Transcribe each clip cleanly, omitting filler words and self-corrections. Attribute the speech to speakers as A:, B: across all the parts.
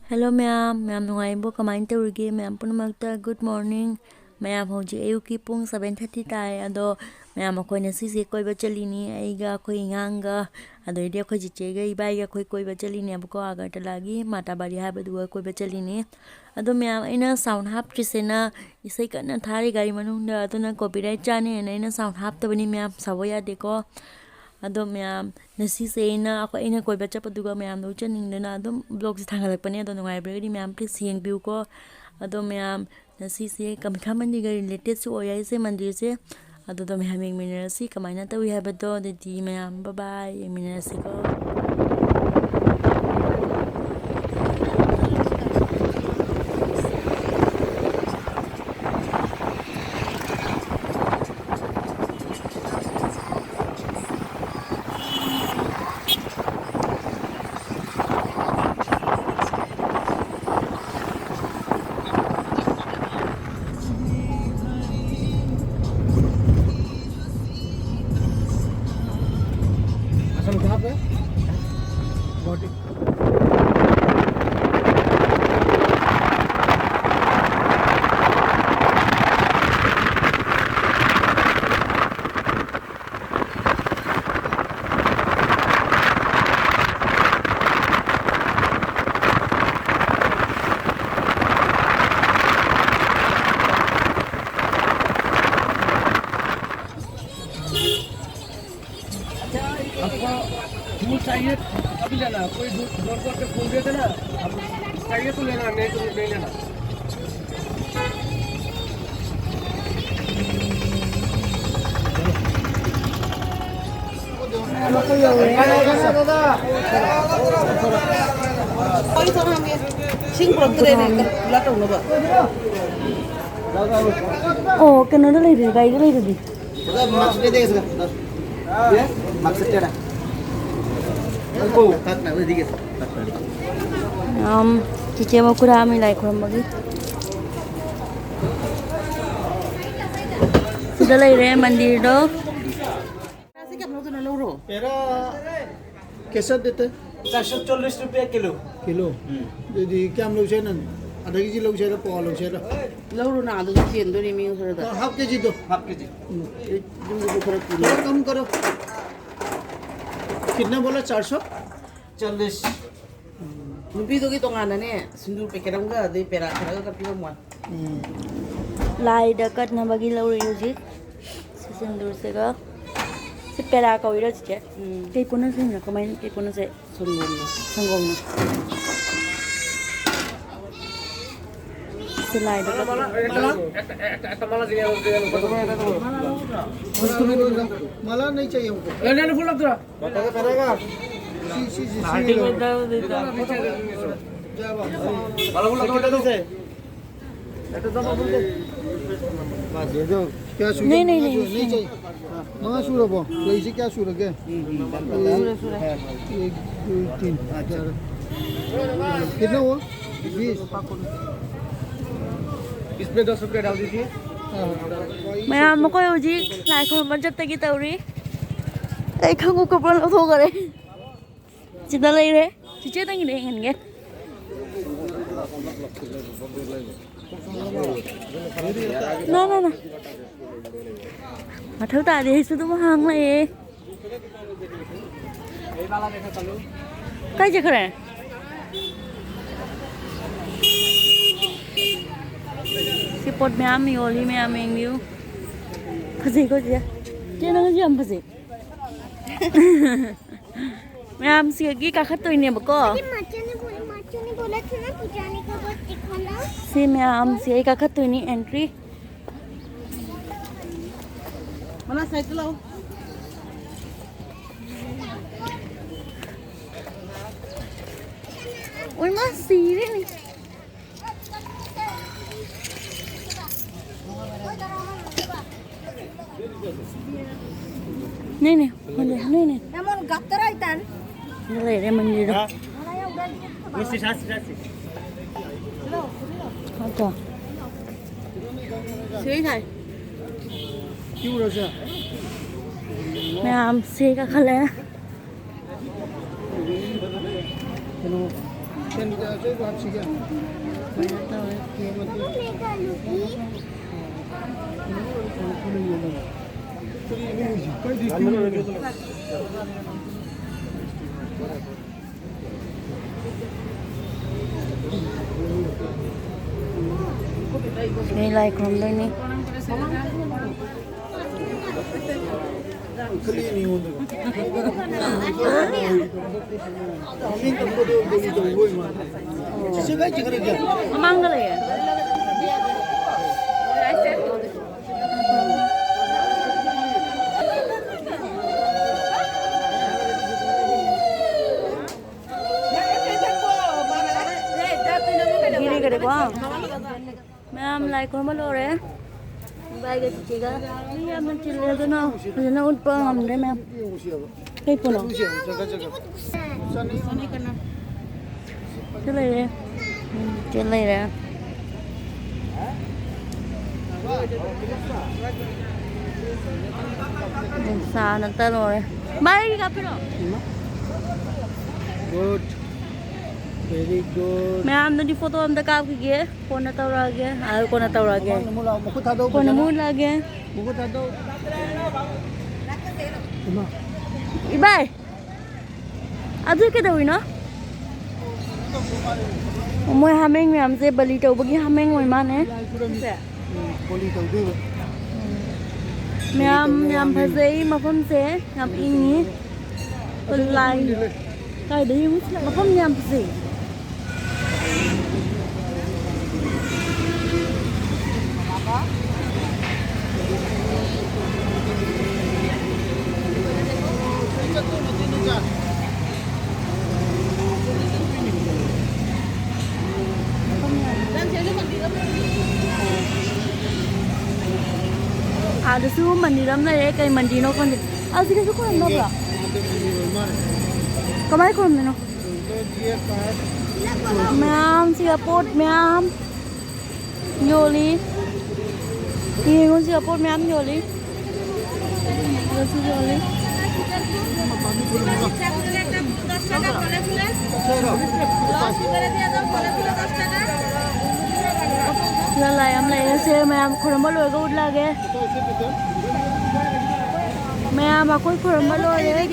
A: Hello ma'am, ma'am nungaybo kamain tawrige ma'am punamakta good morning. Ma'am hoji ayuki pung 7:30 tayo ado ma'am akoy nasisi koy ba chalini aiga akoy inganga ado idi akoy chichega ibaiga koy ba chalini abko Agartala gi Matabari habaduga koy ba chalini ado ma'am aina sound haptrisena isai kana thari gari manungda aduna copyright chane aina sound haptabani ma'am savoya deko ado ma'am nasise aina koiba chappaduga ma'am do chaningdana adum blog si thangalakpane ado nungaibragadi ma'am please yengbiu ko ado ma'am nasise kamkha mandiga related su oyai se mandir se ado do ma'am yengminarasi kamaina tawi habado dadi ma'am bye bye yengminarasi ko
B: Assam कहाँ पे गुवाहाटी आपको दूध चाहिए अभी लेना कोई दूध जोर जोर के खोल देते ना अब चाहिए तो लेना नहीं तो नहीं लेना
A: oh kena dah lagi guys dah lagi
B: maksudnya deh sekarang ya maksudnya dah aku tak nak sedikit
A: cice mau kurami lai kurang bagi sudah lagi mandir do
B: मेरा कैसा देते
C: 440 रुपया किलो
B: किलो यदि क्या हम लोग चाहिए ना आधा केजी लोग चाहिए पाव लोग चाहिए
D: लौरो ना आलू चेन दो नहीं मिल सकता
B: हाफ केजी दो
C: हाफ केजी
B: थोड़ा कम करो कितना बोला 400
C: 40
D: नुपीदोगी तोंगानाने सिंदूर पेकेटमगा दे पेरा खरागा का पिरो मो
A: lai dekat na bagi lauri uji sesendur sega sepera kau ira cice kei puna sih na kemain kei puna se sanggong na selai dekat
C: একটা মালা দিয়ে কত করে এটা
B: माला नहीं चाहिए हमको
C: लेने फुल लग रहा
B: बताओ करेगा
A: Nanti kita
C: মালা ফুল লগ দে
B: क्या सूरज नहीं चाहिए हाँ सूरज वो इसे क्या सूरज है 1 2 3 4 कितना हुआ 20
C: इसमें 10 रुपया डाल दीजिए
A: maya mo ko uji lai ko ban jat gi tauri ai khang ko kapal lo tho gare chida lai re chiche tang ni ngen nge na mathau ta de su tu hang lai kai je khare si pot ma'am yoli ma'am eng view phasi ko je je na ji am phasi ma'am si gi ka khat toi ne ba ko
E: macho ने बोला था ना पुजाने का बहुत दिखाना
A: si ma'am si ka khat toi ni entry
D: mana cycle आओ
A: oi ma si re ni नहीं
E: namun gaktara itan
A: Nilai dia mandir.
C: Mesti sasi
A: Ada.
D: Seri thai
B: क्यों रजा
A: मैं आम से का खले May like from there ni. Mamang ka ya? Gini ka ko. Ma'am like ko malo re. Bye ka chiga. Ni am chile do na. Na ud pa am re ma'am. Kay puno. Chile re. Chile re. Sa na ta rồi. Bye ka pero.
B: Good. Very good.
A: मैं आम दी photo हम तक आपकी गए कौन ना तौरा गए आयो कौन ना तौरा गए कौन मुंह लगे इबाई अदु के दवी ना मोय हमें में हमसे बलि तो बगी हमें मोय माने मैं हम फसे मफम से हम इंगी तो लाई काय दे मफम ने हम फसे ada su mandiram na re kai mandino kon asik su kon no bra kamai kon no ma'am Singapore ma'am Yoli ini ngon Singapore ma'am Yoli Yoli lalai am lai se ma'am khurma loi ga ut lage ma'am akoi khurma loi re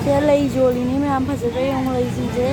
A: se lai joli ni ma'am phase re ong lai si je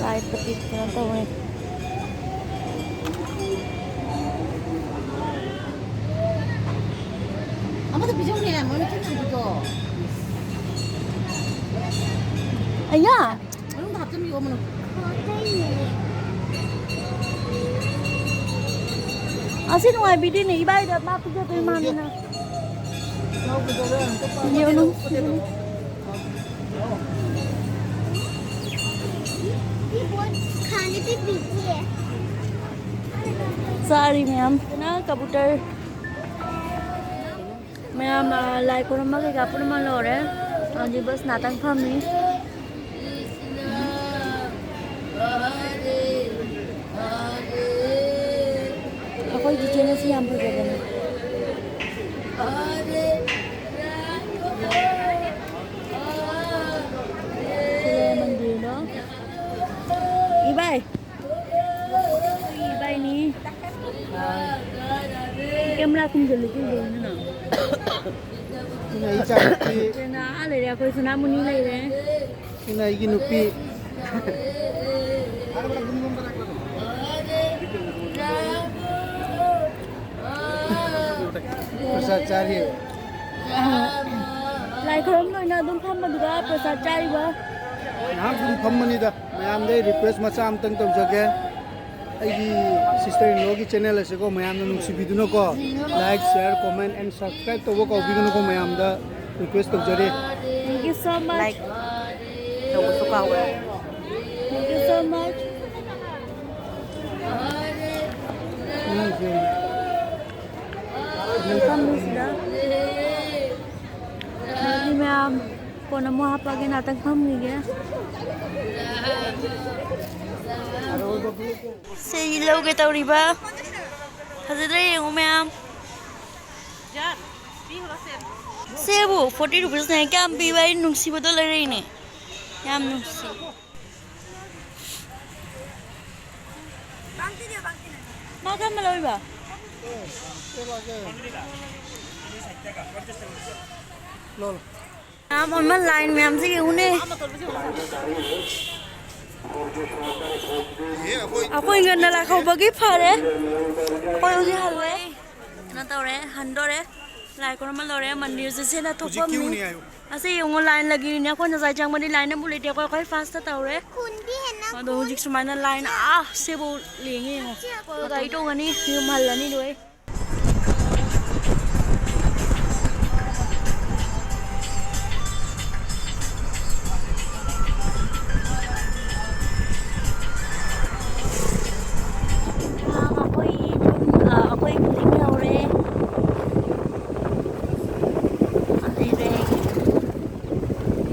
A: light petit na to eh
D: 아무도 비정리해 머리 튼튼부터
A: aya
D: 얼른 다 합점 이거 오면
A: asin ngoài bị đi nỉ bay được ba cái tôi mang nè nhiều luôn
E: खाने पे पीछे है
A: sorry ma'am na kabutar ma'am lại ko na cái gặp nó mang rồi đấy đi bus na tăng pham ni ako di chene siyam po gana Ibay. Ibay ni. Camera không dulu ke dulu na.
B: Ini cantik.
A: Na ale ya koi sana muni lai re.
B: Ini lagi nupi. Besar cari.
A: ꯂꯥꯏ ꯈꯨꯔꯨꯝꯗꯣꯏꯅ ꯑꯗꯨꯝ ꯐꯝꯕꯗꯨꯒ ꯄ꯭ꯔꯁꯥꯗ ꯆꯥꯔꯤꯕ
B: ꯉꯥꯏꯍꯥꯛ ꯑꯗꯨꯝ ꯐꯝꯕꯅꯤꯗ ꯃꯌꯥꯝꯗꯩ request ꯃꯆꯥ ꯑꯃꯇꯪ ꯇꯧꯖꯒꯦ ꯑꯩꯒꯤ sister ꯏꯟꯂꯣꯒꯤ channel ꯑꯁꯤꯀꯣ ꯃꯌꯥꯝꯅ ꯅꯨꯡꯁꯤꯕꯤꯗꯨꯅꯀꯣ ꯂꯥꯏꯛ ꯁꯤꯌꯔ ꯀꯣꯃꯦꯟ ꯑꯦꯟ ꯁꯕꯁꯀ꯭ꯔꯥꯏꯕ ꯇꯧꯕ ꯀꯥꯎꯕꯤꯒꯅꯨꯀꯣ ꯃꯌꯥꯝꯗ ꯔꯤꯀ꯭ꯋꯦꯁ ꯇꯧꯖꯔꯤ
A: Thank you so much.
D: Like tꯧꯕꯁꯨ ꯀꯥꯎꯒ꯭ꯔꯦ.
A: Thank you so much. ꯐꯝꯃꯤꯁꯤꯗ ꯑꯗꯨꯗꯤ ꯃꯌꯥꯝ ꯐꯣꯟ ꯑꯃꯨꯛ ꯍꯥꯞꯄꯒꯦ ꯉꯥꯛꯇꯪ ꯐꯝꯈꯤꯒꯦ ꯁꯤ ꯂꯧꯒꯦ ꯇꯧꯔꯤꯕ ꯐꯖꯗ꯭ꯔꯥ ꯌꯦꯡꯉꯨ ꯃꯌꯥꯝ ꯁꯦꯕꯨ 40 rupeesꯅꯦ ꯀꯌꯥꯝ ꯄꯤꯕ ꯑꯩ ꯅꯨꯡꯁꯤꯕꯗꯣ ꯂꯩꯔꯛꯏꯅꯦ ꯌꯥꯝ ꯅꯨꯡꯁꯤ ꯃꯥ ꯀꯔꯝꯕ ꯂꯧꯔꯤꯕ ꯃꯌꯥꯝ ꯑꯃ ꯂꯥꯏꯟ ꯃꯌꯥꯝꯁꯦ ꯌꯦꯡꯉꯨꯅꯦ ꯑꯩꯈꯣꯏ ꯉꯟꯅ ꯂꯥꯛꯍꯧꯕꯒꯤ ꯐꯔꯦ ꯑꯩꯈꯣꯏ ꯍꯧꯖꯤꯛ ꯍꯜꯂꯦ ꯀꯩꯅꯣ ꯇꯧꯔꯦ ꯍꯟꯗꯣꯔꯦ ꯂꯥꯏ ꯈꯨꯔꯨꯝꯕ ꯂꯣꯏꯔꯦ ꯃꯟꯗꯤꯔꯁꯦ ꯁꯦꯅ ꯊꯣꯛꯐꯝꯅꯤ ꯑꯁꯤ ꯌꯦꯡꯉꯣ ꯂꯥꯏꯟ ꯂꯩꯒꯤꯔꯤꯅꯦ ꯑꯩꯈꯣꯏ ꯉꯁꯥꯏ ꯆꯪꯕꯗꯤ ꯂꯥꯏꯟ ꯑꯃꯨꯛ ꯂꯩꯇꯦ ꯑꯩꯈꯣꯏ ꯐꯥꯁꯇ ꯇꯧꯔꯦ
E: ꯈꯨꯟꯗꯤ ꯍꯦꯟꯅ
A: ꯑꯗꯣ ꯍꯧꯖꯤꯛ ꯁꯨꯃꯥꯏꯅ ꯂꯥꯏꯟ ꯁꯤꯕꯨ ꯂꯦꯡꯉꯦ ꯌꯦꯡꯉꯣ ꯒꯥꯔꯤ ꯇꯣꯡꯉꯅꯤ ꯌꯨꯝ ꯍꯜꯂꯅꯤ ꯂꯣꯏ ꯑꯩꯈꯣꯏ ꯌꯨꯝ ꯌꯧꯔꯦ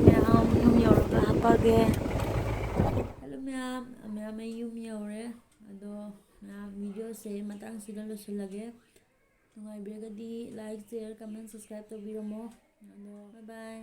A: ꯃꯌꯥꯝ ꯌꯨꯝ ꯌꯧꯔꯒ ꯍꯥꯞꯄꯒꯦ ꯍꯜꯂꯣ ꯃꯌꯥꯝ ꯑꯩ ꯌꯨꯝ ꯌꯧꯔꯦ ꯑꯗꯣ ꯃꯌꯥꯝ ꯚꯤꯗꯤꯑꯣꯁꯦ ꯃꯇꯥꯡꯁꯤꯗ ꯂꯣꯏꯁꯤꯜꯂꯒꯦ ꯅꯨꯡꯉꯥꯏꯕꯤꯔꯒꯗꯤ ꯂꯥꯏꯛ ꯁꯤꯌꯔ ꯀꯃꯦꯟ ꯁꯕꯁꯀ꯭ꯔꯥꯏꯕ ꯇꯧꯕꯤꯔꯝꯃꯣ ꯑꯗꯣ ꯕꯥꯏ ꯕꯥꯏ